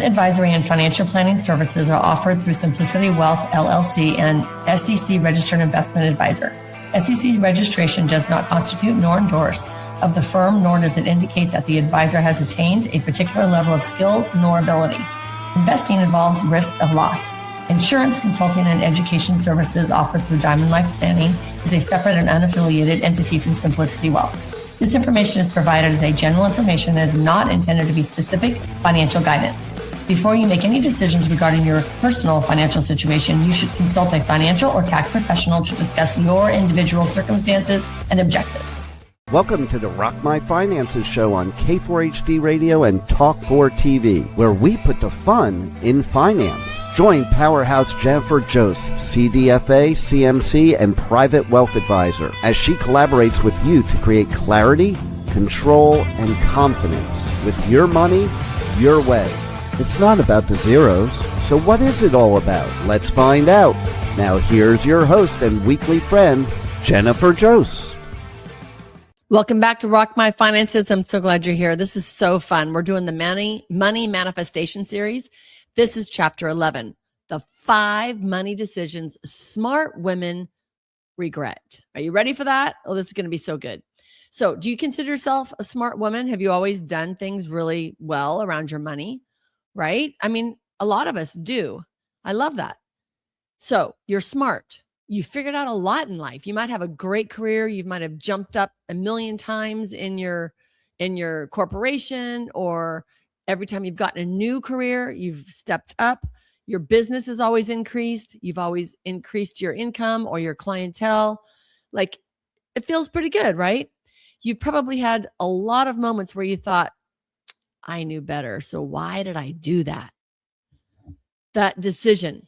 Investment advisory and financial planning services are offered through Simplicity Wealth, LLC, and SEC registered investment advisor. SEC registration does not constitute nor endorse of the firm, nor does it indicate that the advisor has attained a particular level of skill nor ability. Investing involves risk of loss. Insurance, consulting, and education services offered through Diamond Life Planning is a separate and unaffiliated entity from Simplicity Wealth. This information is provided as a general information and is not intended to be specific financial guidance. Before you make any decisions regarding your personal financial situation, you should consult a financial or tax professional to discuss your individual circumstances and objectives. Welcome to the Rock My Finances show on K4HD Radio and Talk4 TV, where we put the fun in finance. Join Powerhouse Jennifer Joseph, CDFA, CMC, and Private Wealth Advisor, as she collaborates with you to create clarity, control, and confidence with your money, your way. It's not about the zeros, so what is it all about? Let's find out. Now here's your host and weekly friend, Jennifer Joseph. Welcome back to Rock My Finances. I'm so glad you're here. This is so fun. We're doing the money manifestation series. This is chapter 11, the 5 money decisions smart women regret. Are you ready for that? Oh, this is going to be so good. So do you consider yourself a smart woman? Have you always done things really well around your money? Right? I mean, a lot of us do. I love that. So you're smart. You figured out a lot in life. You might have a great career. You might have jumped up a million times in your corporation, or every time you've gotten a new career, you've stepped up. Your business has always increased. You've always increased your income or your clientele. Like, it feels pretty good, right? You've probably had a lot of moments where you thought, I knew better. So why did I do that? That decision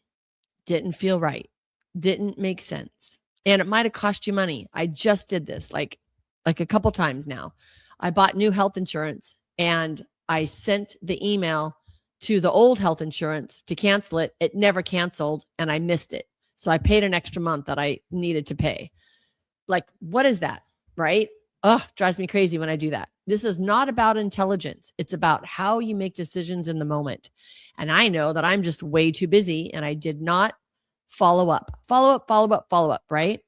didn't feel right, didn't make sense. And it might have cost you money. I just did this like a couple times now. I bought new health insurance and I sent the email to the old health insurance to cancel it. It never canceled and I missed it. So I paid an extra month that I needed to pay. Like, what is that? Right? Oh, drives me crazy when I do that. This is not about intelligence. It's about how you make decisions in the moment. And I know that I'm just way too busy and I did not follow up, right?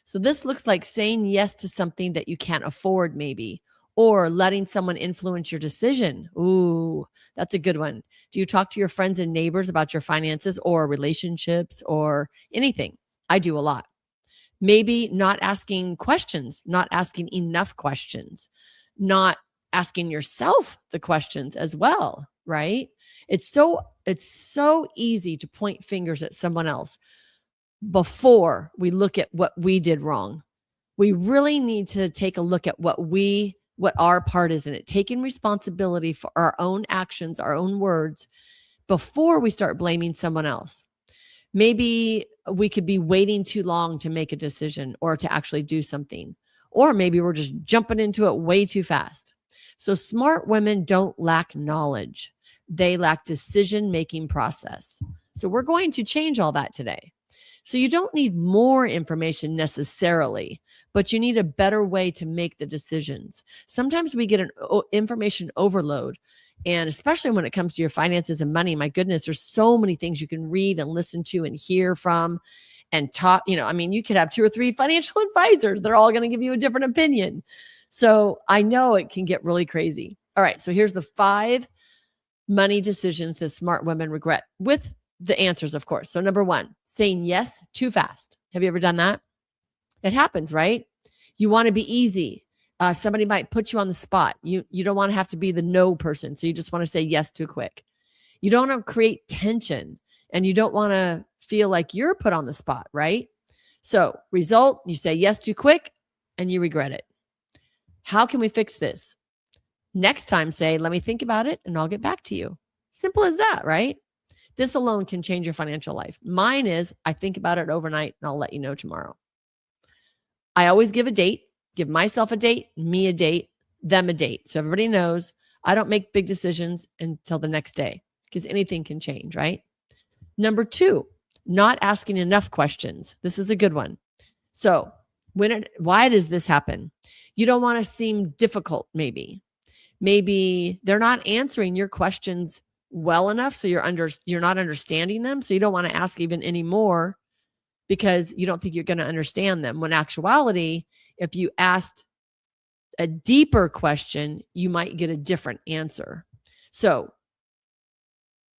So this looks like saying yes to something that you can't afford maybe, or letting someone influence your decision. Ooh, that's a good one. Do you talk to your friends and neighbors about your finances or relationships or anything? I do a lot. Maybe not asking questions, not asking enough questions, not asking yourself the questions as well, right? It's so easy to point fingers at someone else before we look at what we did wrong. We really need to take a look at what our part is in it, taking responsibility for our own actions, our own words, before we start blaming someone else. Maybe we could be waiting too long to make a decision or to actually do something. Or maybe we're just jumping into it way too fast. So smart women don't lack knowledge. They lack decision-making process. So we're going to change all that today. So you don't need more information necessarily, but you need a better way to make the decisions. Sometimes we get an information overload. And especially when it comes to your finances and money, my goodness, there's so many things you can read and listen to and hear from and talk. You could have 2 or 3 financial advisors. They're all going to give you a different opinion. So I know it can get really crazy. All right. So here's the 5 money decisions that smart women regret, with the answers, of course. So number 1, saying yes too fast. Have you ever done that? It happens, right? You want to be easy. Somebody might put you on the spot. You don't want to have to be the no person. So you just want to say yes too quick. You don't want to create tension and you don't want to feel like you're put on the spot, right? So result, you say yes too quick and you regret it. How can we fix this? Next time, say, let me think about it and I'll get back to you. Simple as that, right? This alone can change your financial life. Mine is, I think about it overnight and I'll let you know tomorrow. I always give a date. Give myself a date, me a date, them a date. So everybody knows I don't make big decisions until the next day because anything can change, right? Number 2, not asking enough questions. This is a good one. So why does this happen? You don't want to seem difficult, maybe. Maybe they're not answering your questions well enough. So you're not understanding them. So you don't want to ask even any more because you don't think you're going to understand them. When actuality, if you asked a deeper question, you might get a different answer. So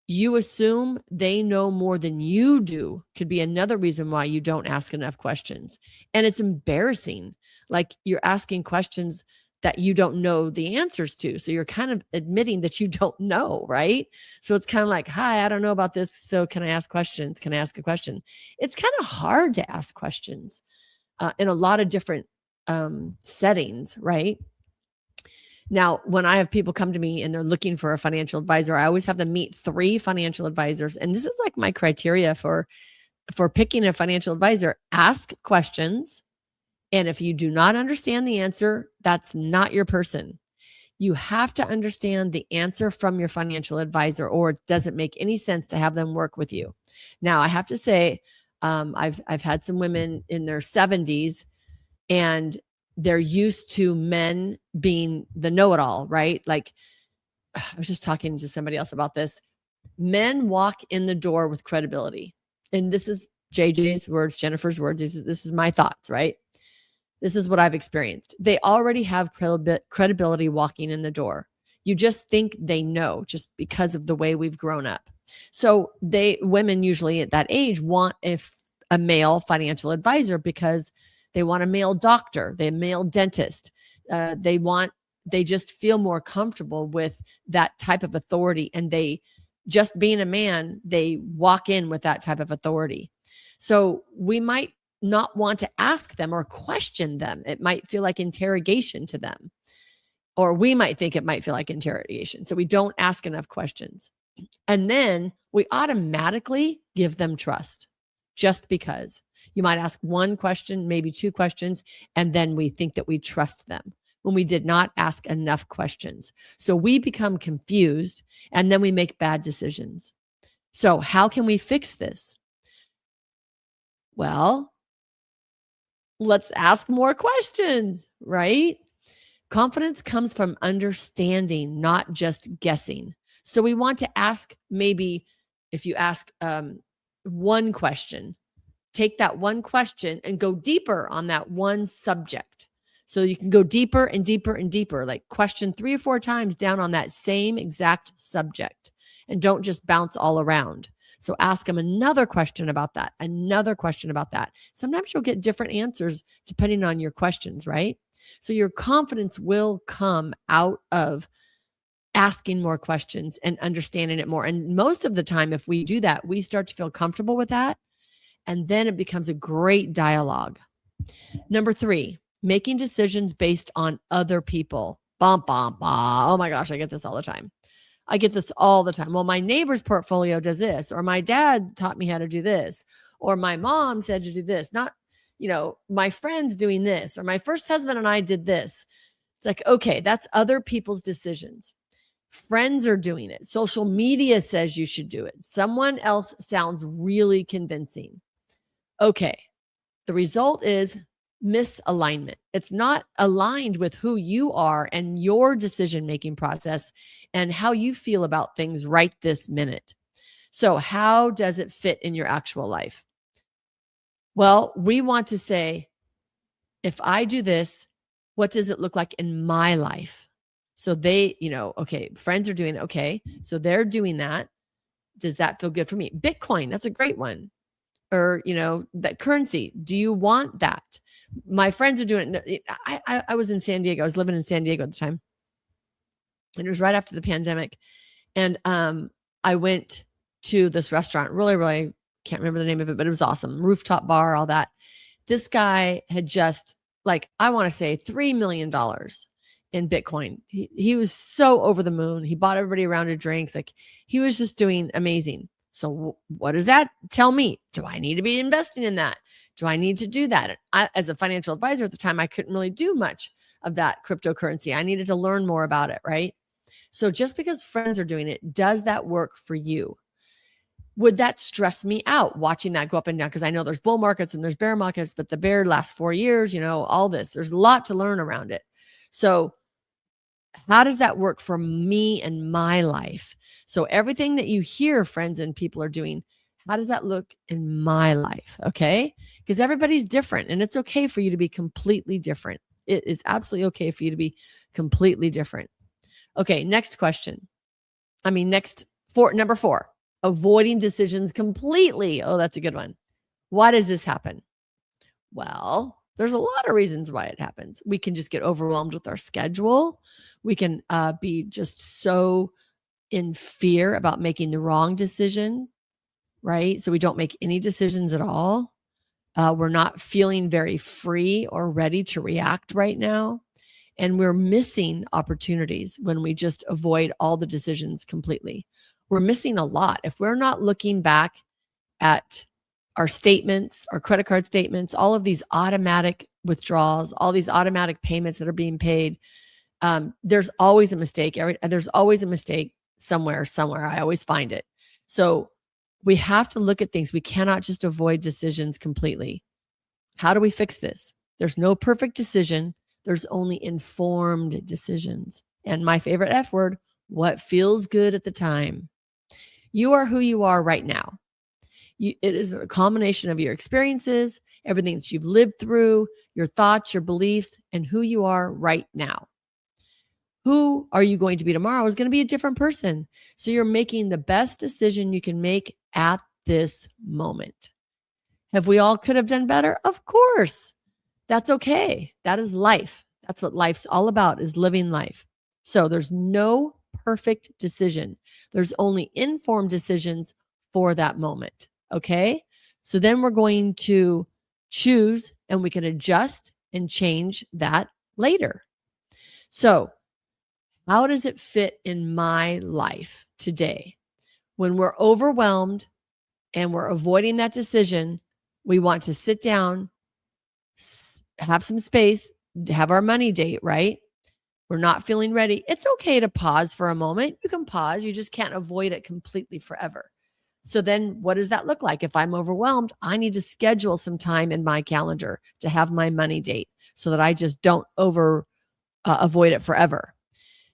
you assume they know more than you do could be another reason why you don't ask enough questions. And it's embarrassing. Like you're asking questions that you don't know the answers to. So you're kind of admitting that you don't know, right? So it's kind of like, hi, I don't know about this. So can I ask questions? Can I ask a question? It's kind of hard to ask questions in a lot of different settings, right? Now, when I have people come to me and they're looking for a financial advisor, I always have them meet 3 financial advisors. And this is like my criteria for picking a financial advisor. Ask questions. And if you do not understand the answer, that's not your person. You have to understand the answer from your financial advisor, or it doesn't make any sense to have them work with you. Now, I have to say, I've had some women in their 70s, and they're used to men being the know-it-all, right? Like I was just talking to somebody else about this. Men walk in the door with credibility. And this is JJ's words, Jennifer's words. This is my thoughts, right? This is what I've experienced. They already have credibility walking in the door. You just think they know just because of the way we've grown up. So women usually at that age want a male financial advisor because they want a male doctor, they male dentist. They just feel more comfortable with that type of authority. And they, just being a man, they walk in with that type of authority. So we might not want to ask them or question them. It might feel like interrogation to them, or we might think it might feel like interrogation. So we don't ask enough questions. And then we automatically give them trust just because. You might ask 1 question, maybe 2 questions, and then we think that we trust them when we did not ask enough questions. So we become confused and then we make bad decisions. So how can we fix this? Well, let's ask more questions, right? Confidence comes from understanding, not just guessing. So we want to ask, maybe if you ask 1 question, take that 1 question and go deeper on that one subject. So you can go deeper and deeper and deeper, like question 3 or 4 times down on that same exact subject, and don't just bounce all around. So ask them another question about that, another question about that. Sometimes you'll get different answers depending on your questions, right? So your confidence will come out of asking more questions and understanding it more. And most of the time, if we do that, we start to feel comfortable with that. And then it becomes a great dialogue. Number 3, making decisions based on other people. Bum, bum, bum. Oh my gosh, I get this all the time. Well, my neighbor's portfolio does this, or my dad taught me how to do this, or my mom said to do this. Not, my friend's doing this, or my first husband and I did this. It's like, okay, that's other people's decisions. Friends are doing it. Social media says you should do it. Someone else sounds really convincing. Okay, the result is misalignment. It's not aligned with who you are and your decision-making process and how you feel about things right this minute. So how does it fit in your actual life? Well, we want to say, if I do this, what does it look like in my life? So they, okay, friends are doing it. Okay, so they're doing that. Does that feel good for me? Bitcoin, that's a great one. Or, that currency. Do you want that? My friends are doing it. I was in San Diego. I was living in San Diego at the time. And it was right after the pandemic. And I went to this restaurant, really can't remember the name of it, but it was awesome. Rooftop bar, all that. This guy had just, I want to say $3 million in Bitcoin. He was so over the moon. He bought everybody a round of drinks. He was just doing amazing. So what does that tell me? Do I need to be investing in that? Do I need to do that? As a financial advisor at the time, I couldn't really do much of that cryptocurrency. I needed to learn more about it, right? So just because friends are doing it, does that work for you? Would that stress me out watching that go up and down? Because I know there's bull markets and there's bear markets, but the bear lasts 4 years, all this. There's a lot to learn around it. So how does that work for me and my life? So everything that you hear friends and people are doing, how does that look in my life? Okay. Because everybody's different and it's okay for you to be completely different. It is absolutely okay for you to be completely different. Okay. Next question. Number 4, avoiding decisions completely. Oh, that's a good one. Why does this happen? Well, there's a lot of reasons why it happens. We can just get overwhelmed with our schedule. We can be just so in fear about making the wrong decision, right? So we don't make any decisions at all. We're not feeling very free or ready to react right now. And we're missing opportunities when we just avoid all the decisions completely. We're missing a lot. If we're not looking back at our statements, our credit card statements, all of these automatic withdrawals, all these automatic payments that are being paid, there's always a mistake. There's always a mistake somewhere. I always find it. So we have to look at things. We cannot just avoid decisions completely. How do we fix this? There's no perfect decision. There's only informed decisions. And my favorite F word, what feels good at the time. You are who you are right now. It is a combination of your experiences, everything that you've lived through, your thoughts, your beliefs, and who you are right now. Who are you going to be tomorrow is going to be a different person. So you're making the best decision you can make at this moment. Have we all could have done better? Of course. That's okay. That is life. That's what life's all about, is living life. So there's no perfect decision. There's only informed decisions for that moment. Okay. So then we're going to choose and we can adjust and change that later. So how does it fit in my life today? When we're overwhelmed and we're avoiding that decision, we want to sit down, have some space, have our money date, right? We're not feeling ready. It's okay to pause for a moment. You can pause. You just can't avoid it completely forever. So then what does that look like? If I'm overwhelmed, I need to schedule some time in my calendar to have my money date so that I just don't avoid it forever.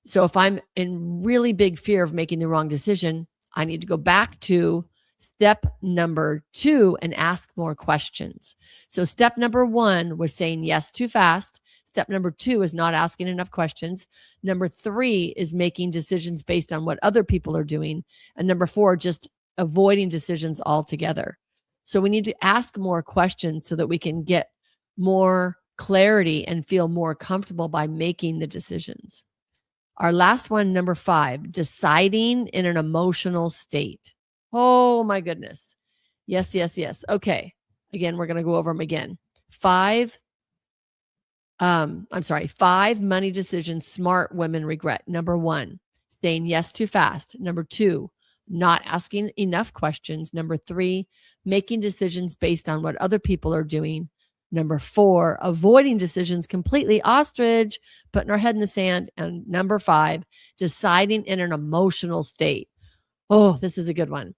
So if I'm in really big fear of making the wrong decision, I need to go back to step number 2 and ask more questions. So step number 1 was saying yes too fast. Step number 2 is not asking enough questions. Number 3 is making decisions based on what other people are doing. And number 4, just avoiding decisions altogether. So we need to ask more questions so that we can get more clarity and feel more comfortable by making the decisions. Our last one, number 5, deciding in an emotional state. Oh my goodness. Yes. Okay. Again, we're going to go over them again. 5 money decisions smart women regret. Number 1, saying yes too fast. Number 2, not asking enough questions. Number 3, making decisions based on what other people are doing. Number 4, avoiding decisions completely, ostrich, putting our head in the sand. And number 5, deciding in an emotional state. Oh, this is a good one.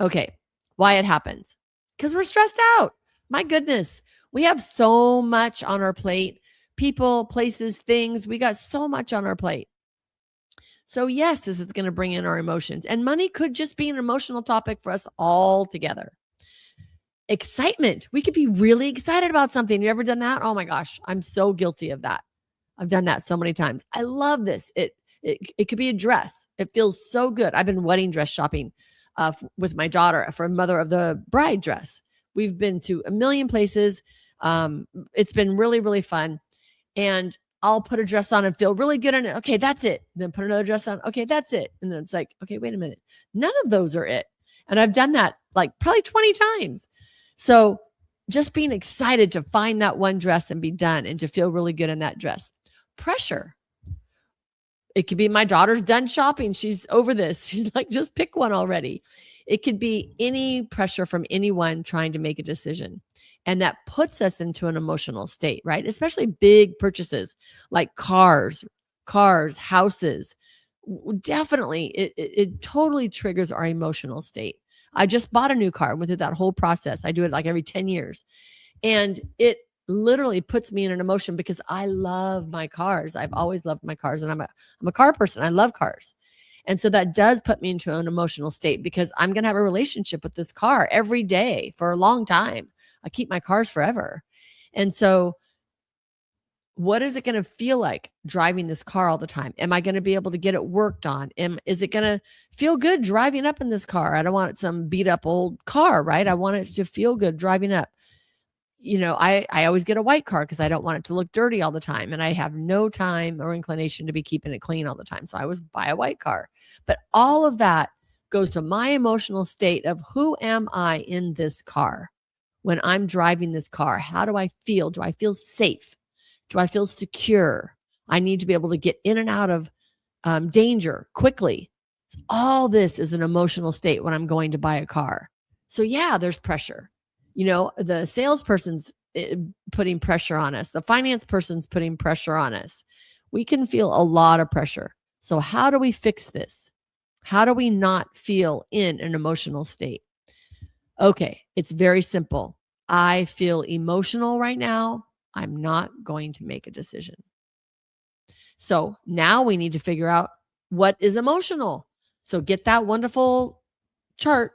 Okay, why it happens? Because we're stressed out. My goodness, we have so much on our plate. People, places, things. We got so much on our plate. So yes, this is going to bring in our emotions. And money could just be an emotional topic for us all together. Excitement. We could be really excited about something. You ever done that? Oh my gosh, I'm so guilty of that. I've done that so many times. I love this. It could be a dress. It feels so good. I've been wedding dress shopping with my daughter for a mother of the bride dress. We've been to a million places. It's been really, really fun. And I'll put a dress on and feel really good in it. Okay, that's it. Then put another dress on. Okay, that's it. And then it's like, okay, wait a minute. None of those are it. And I've done that like probably 20 times. So just being excited to find that one dress and be done and to feel really good in that dress. Pressure. It could be my daughter's done shopping. She's over this. She's like, just pick one already. It could be any pressure from anyone trying to make a decision. And that puts us into an emotional state, right? Especially big purchases like cars, houses. Definitely, it totally triggers our emotional state. I just bought a new car, went through that whole process. I do it like every 10 years. And it literally puts me in an emotion because I love my cars. I've always loved my cars, and I'm a car person. I love cars. And so that does put me into an emotional state because I'm going to have a relationship with this car every day for a long time. I keep my cars forever. And so what is it going to feel like driving this car all the time? Am I going to be able to get it worked on? Is it going to feel good driving up in this car? I don't want some beat up old car, right? I want it to feel good driving up. I always get a white car because I don't want it to look dirty all the time. And I have no time or inclination to be keeping it clean all the time. So I always buy a white car. But all of that goes to my emotional state of who am I in this car when I'm driving this car? How do I feel? Do I feel safe? Do I feel secure? I need to be able to get in and out of danger quickly. All this is an emotional state when I'm going to buy a car. So yeah, there's pressure. The salesperson's putting pressure on us. The finance person's putting pressure on us. We can feel a lot of pressure. So how do we fix this? How do we not feel in an emotional state? Okay, it's very simple. I feel emotional right now. I'm not going to make a decision. So now we need to figure out what is emotional. So get that wonderful chart.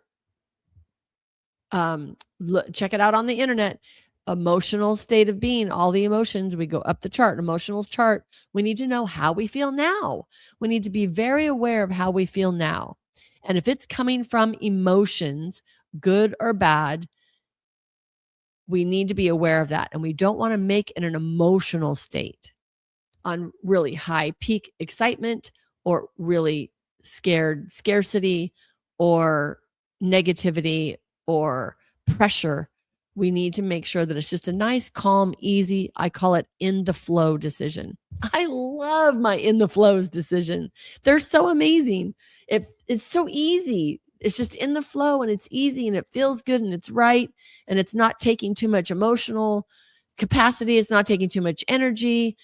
Check it out on the internet. Emotional state of being, all the emotions. We go up the chart, emotional chart. We need to know how we feel now. We need to be very aware of how we feel now. And if it's coming from emotions, good or bad, we need to be aware of that. And we don't want to make it an emotional state on really high peak excitement or really scarcity or negativity or pressure. We need to make sure that it's just a nice, calm, easy, I call it in the flow decision. I love my in the flows decision. They're so amazing. It's so easy. It's just in the flow and it's easy and it feels good and it's right. And it's not taking too much emotional capacity. It's not taking too much energy.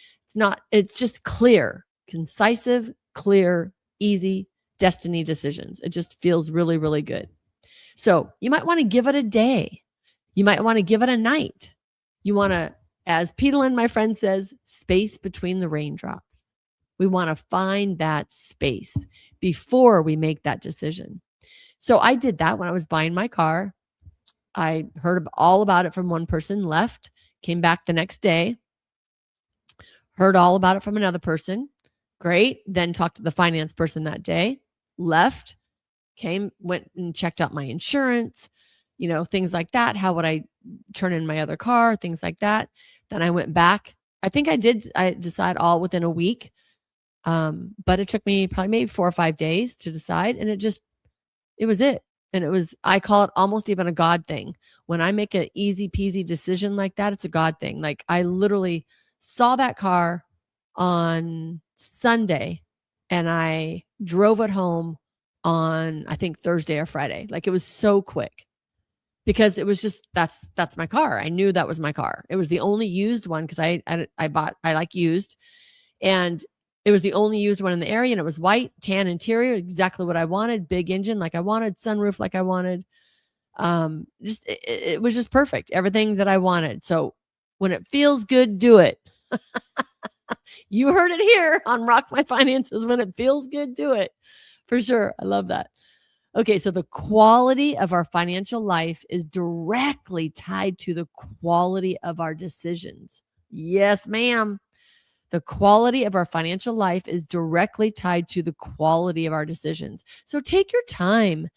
It's just clear, concisive, clear, easy destiny decisions. It just feels really, really good. So you might want to give it a day. You might want to give it a night. You want to, as Peter Lynn, my friend, says, space between the raindrops. We want to find that space before we make that decision. So I did that when I was buying my car. I heard all about it from one person, left, came back the next day, heard all about it from another person. Great. Then talked to the finance person that day, left, went and checked out my insurance, things like that. How would I turn in my other car? Things like that. Then I went back. I think I decide all within a week. But it took me probably maybe 4 or 5 days to decide. And it was it. And I call it almost even a God thing. When I make an easy peasy decision like that, it's a God thing. Like I literally saw that car on Sunday and I drove it home on, I think, Thursday or Friday. Like it was so quick because it was just, that's my car. I knew that was my car. It was the only used one because I like used, and it was the only used one in the area, and it was white, tan interior, exactly what I wanted, big engine like I wanted, sunroof like I wanted. It was just perfect. Everything that I wanted. So when it feels good, do it. You heard it here on Rock My Finances. When it feels good, do it. For sure. I love that. Okay, so the quality of our financial life is directly tied to the quality of our decisions. Yes, ma'am. The quality of our financial life is directly tied to the quality of our decisions. So take your time,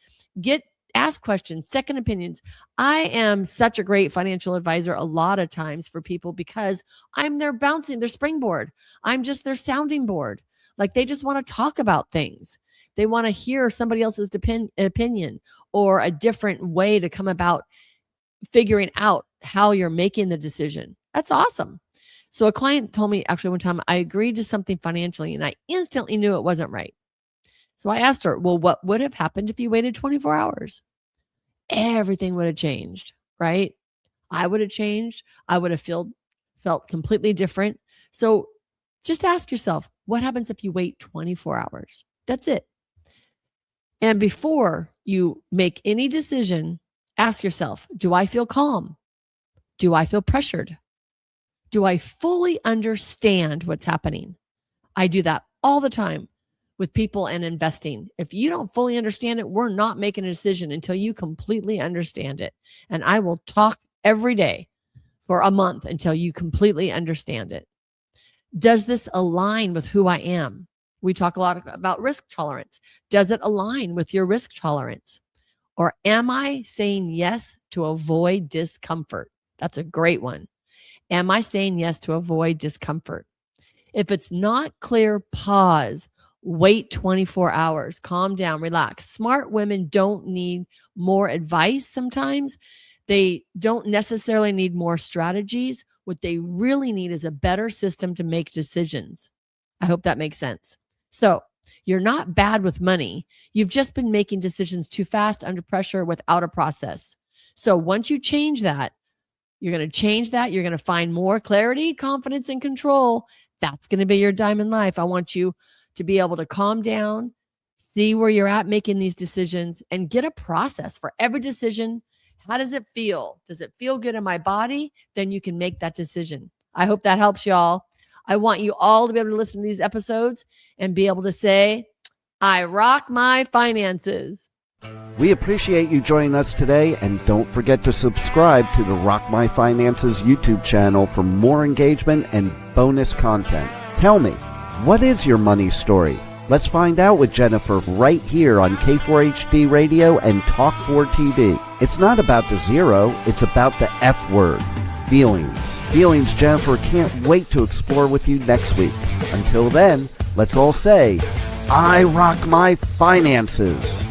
ask questions, second opinions. I am such a great financial advisor a lot of times for people because I'm their springboard. I'm just their sounding board. Like they just want to talk about things. They want to hear somebody else's opinion or a different way to come about figuring out how you're making the decision. That's awesome. So a client told me actually one time, I agreed to something financially and I instantly knew it wasn't right. So I asked her, well, what would have happened if you waited 24 hours? Everything would have changed, right? I would have changed. I would have felt completely different. So just ask yourself, what happens if you wait 24 hours? That's it. And before you make any decision, ask yourself, do I feel calm? Do I feel pressured? Do I fully understand what's happening? I do that all the time with people and investing. If you don't fully understand it, we're not making a decision until you completely understand it. And I will talk every day for a month until you completely understand it. Does this align with who I am? We talk a lot about risk tolerance. Does it align with your risk tolerance? Or am I saying yes to avoid discomfort? That's a great one. Am I saying yes to avoid discomfort? If it's not clear, pause, wait 24 hours, calm down, relax. Smart women don't need more advice sometimes. They don't necessarily need more strategies. What they really need is a better system to make decisions. I hope that makes sense. So you're not bad with money. You've just been making decisions too fast under pressure without a process. So once you change that, you're going to change that. You're going to find more clarity, confidence, and control. That's going to be your diamond life. I want you to be able to calm down, see where you're at making these decisions, and get a process for every decision. How does it feel? Does it feel good in my body? Then you can make that decision. I hope that helps y'all. I want you all to be able to listen to these episodes and be able to say, I rock my finances. We appreciate you joining us today, and don't forget to subscribe to the Rock My Finances YouTube channel for more engagement and bonus content. Tell me, what is your money story? Let's find out with Jennifer right here on K4HD Radio and Talk4 TV. It's not about the zero, it's about the F word, feelings. Feelings Jennifer can't wait to explore with you next week. Until then, let's all say, I rock my finances.